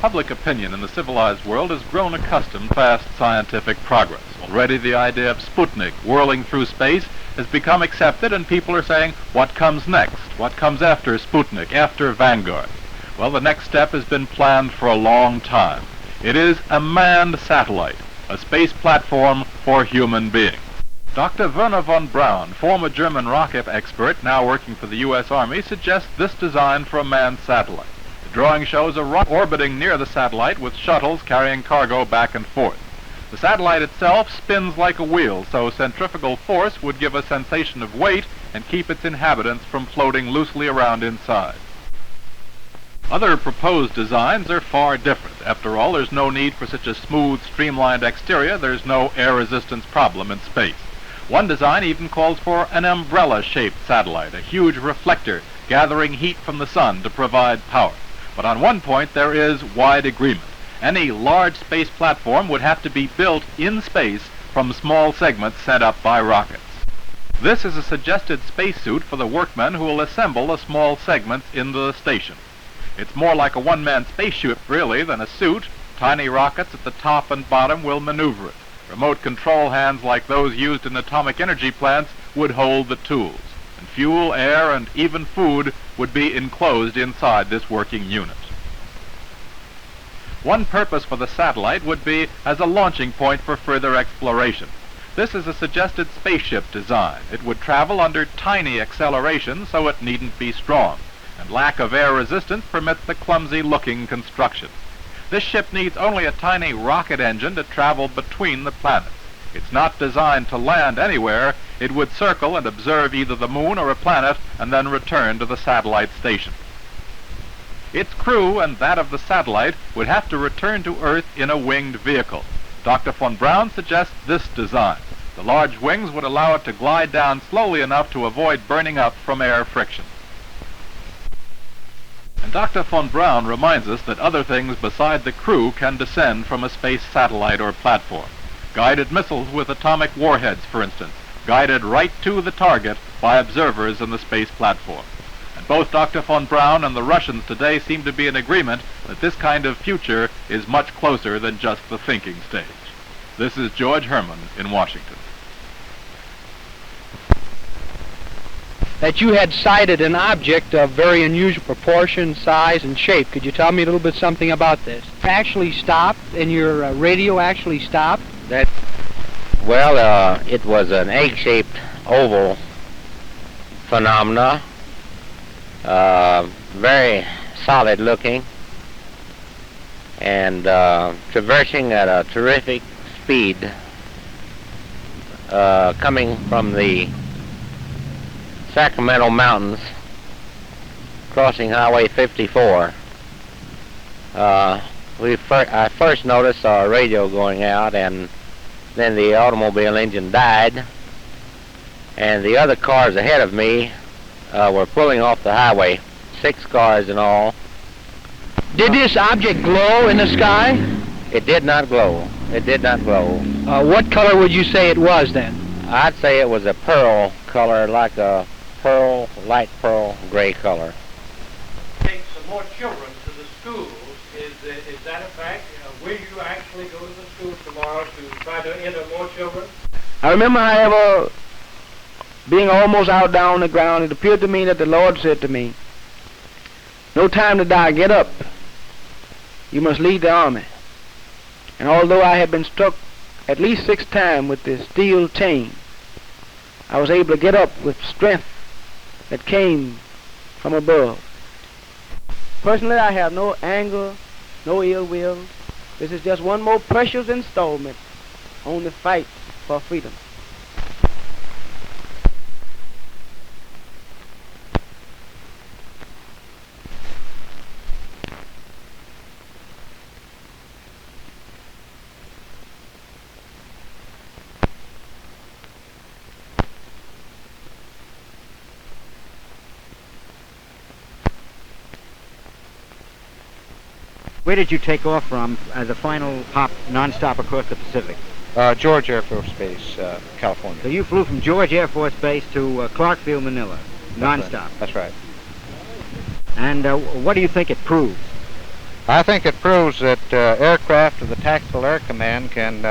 public opinion in the civilized world has grown accustomed to fast scientific progress. Already the idea of Sputnik whirling through space has become accepted, and people are saying, what comes next? What comes after Sputnik, after Vanguard? Well, the next step has been planned for a long time. It is a manned satellite, a space platform for human beings. Dr. Werner von Braun, former German rocket expert now working for the U.S. Army, suggests this design for a manned satellite. The drawing shows a rocket orbiting near the satellite with shuttles carrying cargo back and forth. The satellite itself spins like a wheel, so centrifugal force would give a sensation of weight and keep its inhabitants from floating loosely around inside. Other proposed designs are far different. After all, there's no need for such a smooth, streamlined exterior. There's no air resistance problem in space. One design even calls for an umbrella-shaped satellite, a huge reflector gathering heat from the sun to provide power. But on one point there is wide agreement. Any large space platform would have to be built in space from small segments sent up by rockets. This is a suggested spacesuit for the workmen who will assemble the small segments into the station. It's more like a one-man spaceship, really, than a suit. Tiny rockets at the top and bottom will maneuver it. Remote control hands like those used in atomic energy plants would hold the tools. And fuel, air, and even food would be enclosed inside this working unit. One purpose for the satellite would be as a launching point for further exploration. This is a suggested spaceship design. It would travel under tiny acceleration, so it needn't be strong, and lack of air resistance permits the clumsy-looking construction. This ship needs only a tiny rocket engine to travel between the planets. It's not designed to land anywhere. It would circle and observe either the moon or a planet and then return to the satellite station. Its crew and that of the satellite would have to return to Earth in a winged vehicle. Dr. von Braun suggests this design. The large wings would allow it to glide down slowly enough to avoid burning up from air friction. And Dr. von Braun reminds us that other things beside the crew can descend from a space satellite or platform. Guided missiles with atomic warheads, for instance, guided right to the target by observers in the space platform. And both Dr. von Braun and the Russians today seem to be in agreement that this kind of future is much closer than just the thinking stage. This is George Herman in Washington. That you had sighted an object of very unusual proportion, size, and shape. Could you tell me a little bit something about this? Actually stopped, and your radio actually stopped? It was an egg-shaped oval phenomena, very solid looking, and traversing at a terrific speed, coming from the Sacramento Mountains, crossing Highway 54. I first noticed our radio going out, and then the automobile engine died, and the other cars ahead of me were pulling off the highway, 6 cars in all. Did this object glow in the sky? It did not glow. It did not glow. What color would you say it was then? I'd say it was a pearl color, like a pearl, light pearl, gray color. Take some more children to the schools. Is that a fact? Will you actually go to the schools tomorrow to try to enter more children? I remember, however, being almost out down on the ground, it appeared to me that the Lord said to me, "No time to die, get up. You must lead the army." And although I had been struck at least 6 times with the steel chain, I was able to get up with strength that came from above. Personally, I have no anger, no ill will. This is just one more precious installment on the fight for freedom. Where did you take off from as a final hop non-stop across the Pacific? George Air Force Base, California. So you flew from George Air Force Base to Clarksville, Manila, non-stop. That's right. And what do you think it proves? I think it proves that aircraft of the Tactical Air Command can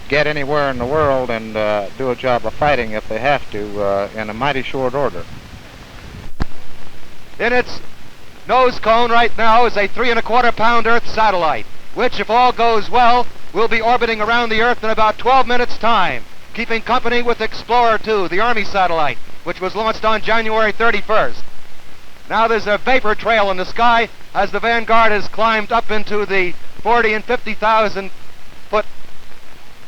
get anywhere in the world and do a job of fighting if they have to in a mighty short order. In its nose cone right now is a 3¼ pound Earth satellite, which, if all goes well, will be orbiting around the Earth in about 12 minutes' time, keeping company with Explorer 2, the Army satellite, which was launched on January 31st. Now there's a vapor trail in the sky as the Vanguard has climbed up into the 40 and 50,000 foot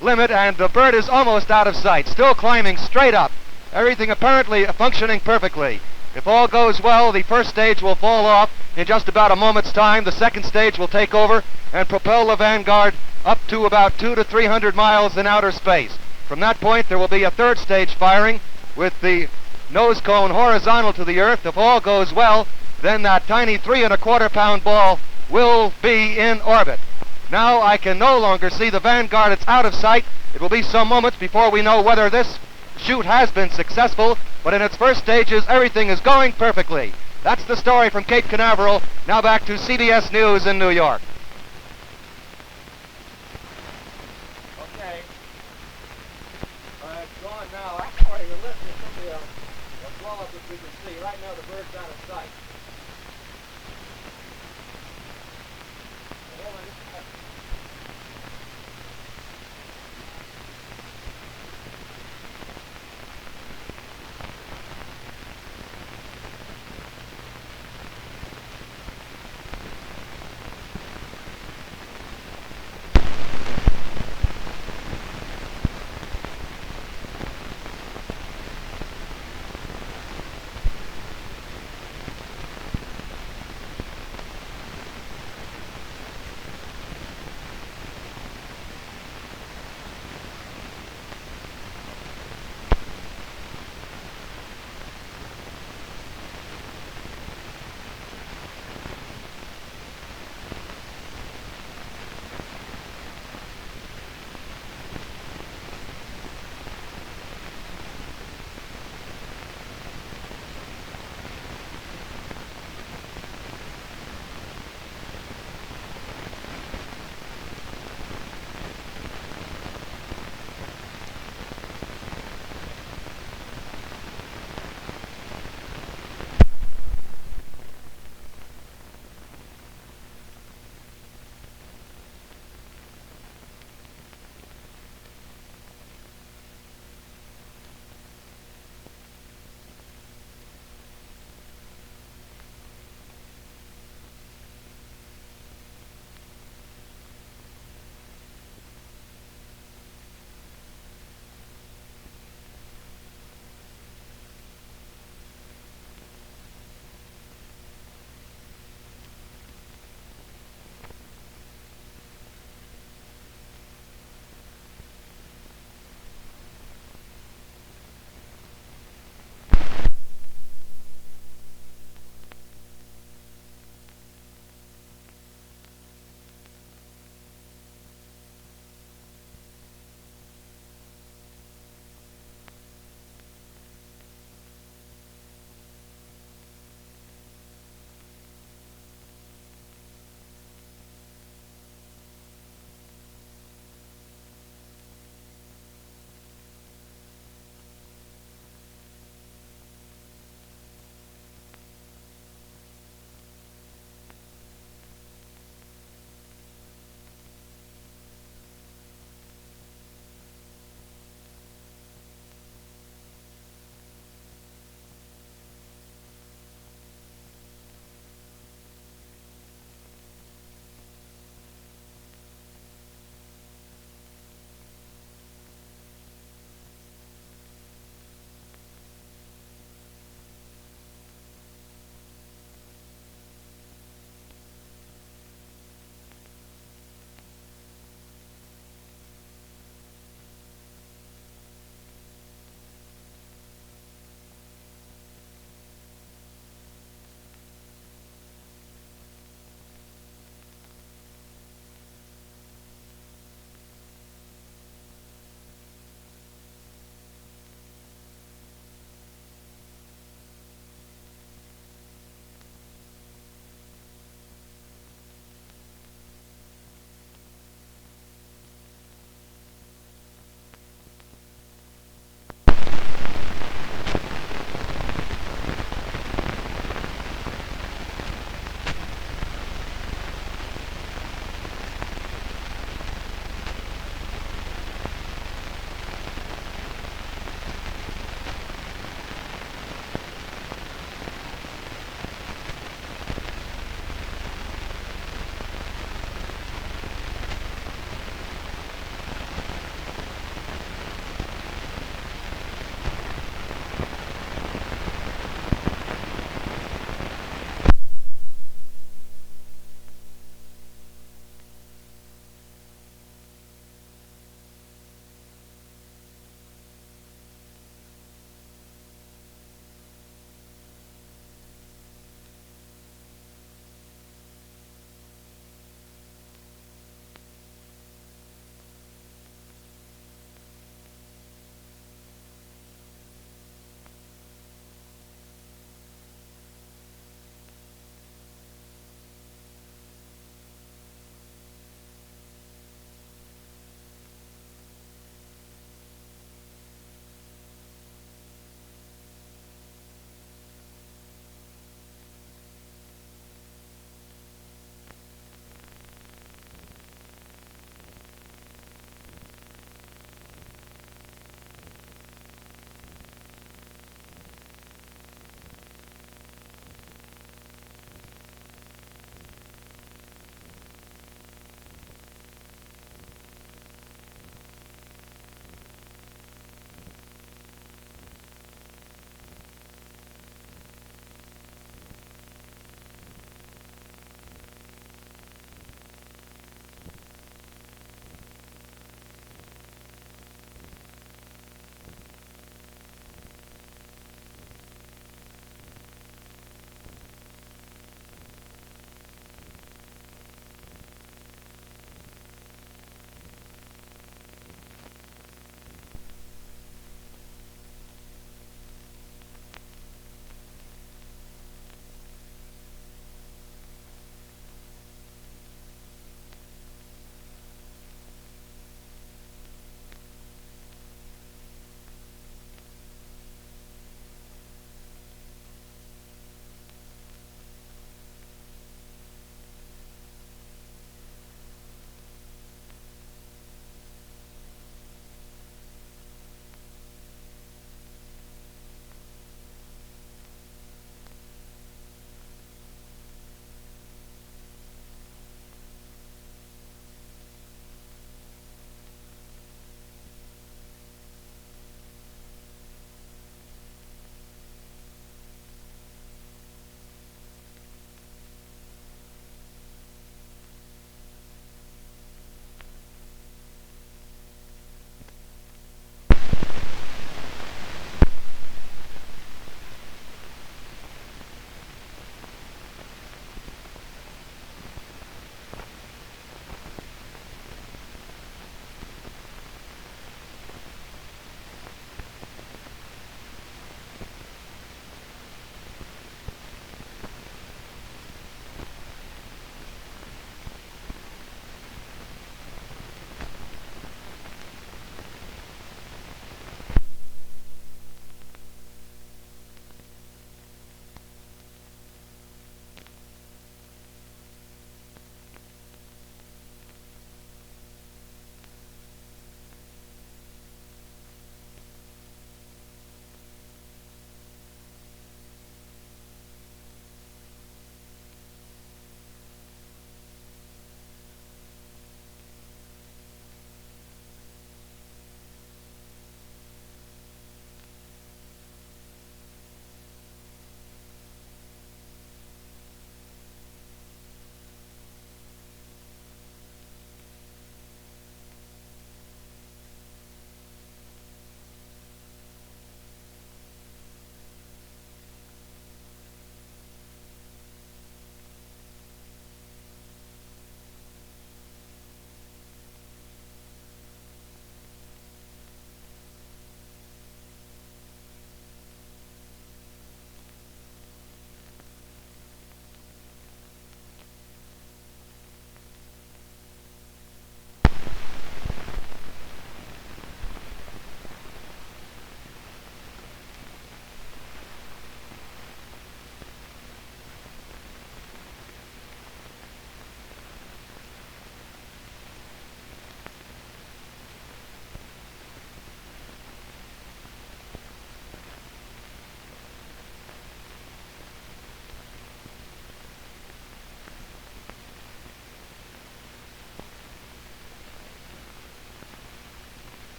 limit, and the bird is almost out of sight, still climbing straight up. Everything apparently functioning perfectly. If all goes well, the first stage will fall off in just about a moment's time. The second stage will take over and propel the Vanguard up to about 200 to 300 miles in outer space. From that point, there will be a third stage firing with the nose cone horizontal to the Earth. If all goes well, then that tiny 3¼ pound ball will be in orbit. Now I can no longer see the Vanguard. It's out of sight. It will be some moments before we know whether this shoot has been successful, but in its first stages, everything is going perfectly. That's the story from Cape Canaveral. Now back to CBS News in New York. Okay. It's gone now. Actually, we're listening to the applause that we can see. Right now, the bird's out of sight. Hold on just a second.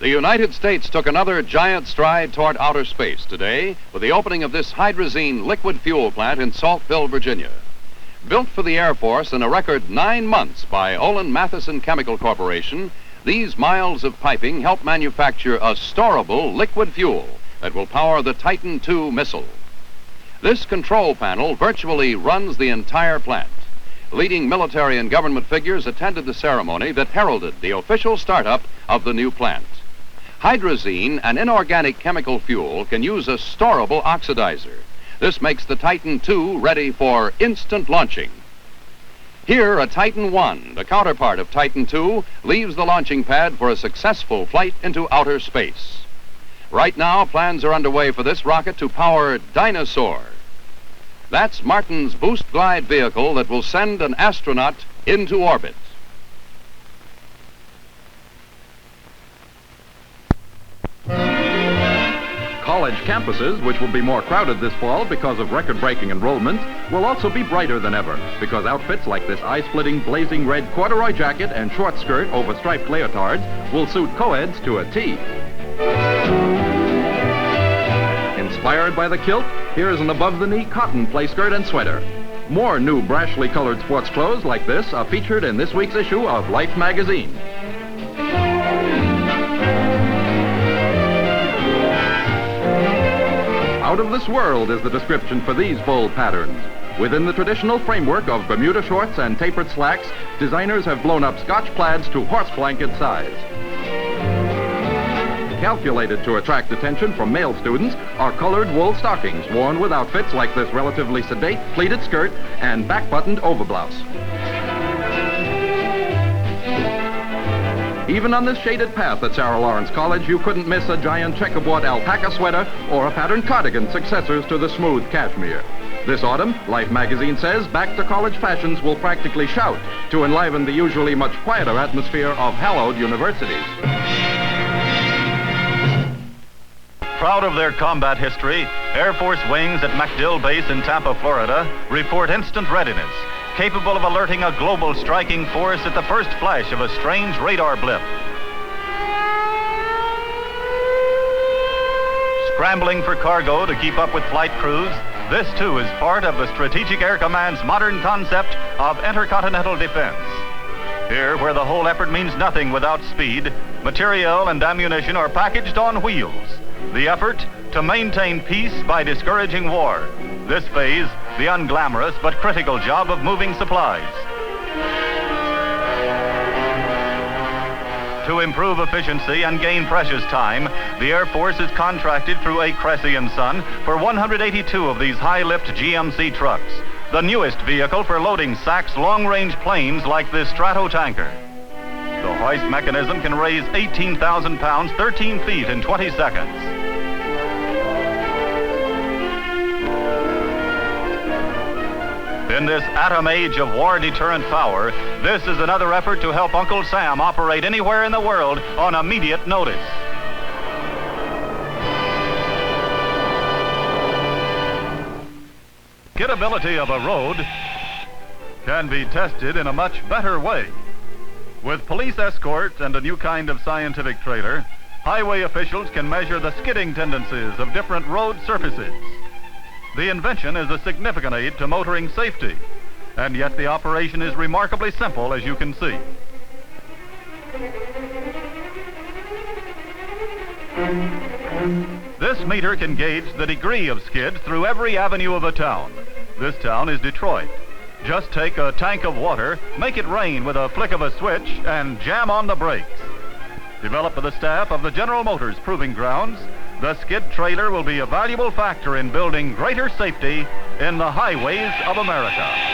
The United States took another giant stride toward outer space today with the opening of this hydrazine liquid fuel plant in Saltville, Virginia. Built for the Air Force in a record 9 months by Olin Matheson Chemical Corporation, these miles of piping help manufacture a storable liquid fuel that will power the Titan II missile. This control panel virtually runs the entire plant. Leading military and government figures attended the ceremony that heralded the official startup of the new plant. Hydrazine, an inorganic chemical fuel, can use a storable oxidizer. This makes the Titan II ready for instant launching. Here, a Titan I, the counterpart of Titan II, leaves the launching pad for a successful flight into outer space. Right now, plans are underway for this rocket to power Dinosaur. That's Martin's boost glide vehicle that will send an astronaut into orbit. College campuses, which will be more crowded this fall because of record-breaking enrollment, will also be brighter than ever because outfits like this eye-splitting blazing red corduroy jacket and short skirt over striped leotards will suit co-eds to a T. Inspired by the kilt, here is an above-the-knee cotton play skirt and sweater. More new brashly colored sports clothes like this are featured in this week's issue of Life magazine. Out of this world is the description for these bold patterns. Within the traditional framework of Bermuda shorts and tapered slacks, designers have blown up Scotch plaids to horse blanket size. Calculated to attract attention from male students are colored wool stockings worn with outfits like this relatively sedate pleated skirt and back-buttoned overblouse. Even on this shaded path at Sarah Lawrence College, you couldn't miss a giant checkerboard alpaca sweater or a patterned cardigan, successors to the smooth cashmere. This autumn, Life magazine says, back to college fashions will practically shout to enliven the usually much quieter atmosphere of hallowed universities. Proud of their combat history, Air Force wings at MacDill Base in Tampa, Florida, report instant readiness, capable of alerting a global striking force at the first flash of a strange radar blip. Scrambling for cargo to keep up with flight crews, this too is part of the Strategic Air Command's modern concept of intercontinental defense. Here, where the whole effort means nothing without speed, materiel and ammunition are packaged on wheels. The effort to maintain peace by discouraging war. This phase, the unglamorous but critical job of moving supplies. To improve efficiency and gain precious time, the Air Force is contracted through A. Cressy & Son for 182 of these high-lift GMC trucks, the newest vehicle for loading SAC's long-range planes like this Strato tanker. The hoist mechanism can raise 18,000 pounds 13 feet in 20 seconds. In this atom age of war deterrent power, this is another effort to help Uncle Sam operate anywhere in the world on immediate notice. Gettability of a road can be tested in a much better way. With police escorts and a new kind of scientific trailer, highway officials can measure the skidding tendencies of different road surfaces. The invention is a significant aid to motoring safety, and yet the operation is remarkably simple, as you can see. This meter can gauge the degree of skid through every avenue of a town. This town is Detroit. Just take a tank of water, make it rain with a flick of a switch, and jam on the brakes. Developed by the staff of the General Motors Proving Grounds, the skid trailer will be a valuable factor in building greater safety in the highways of America.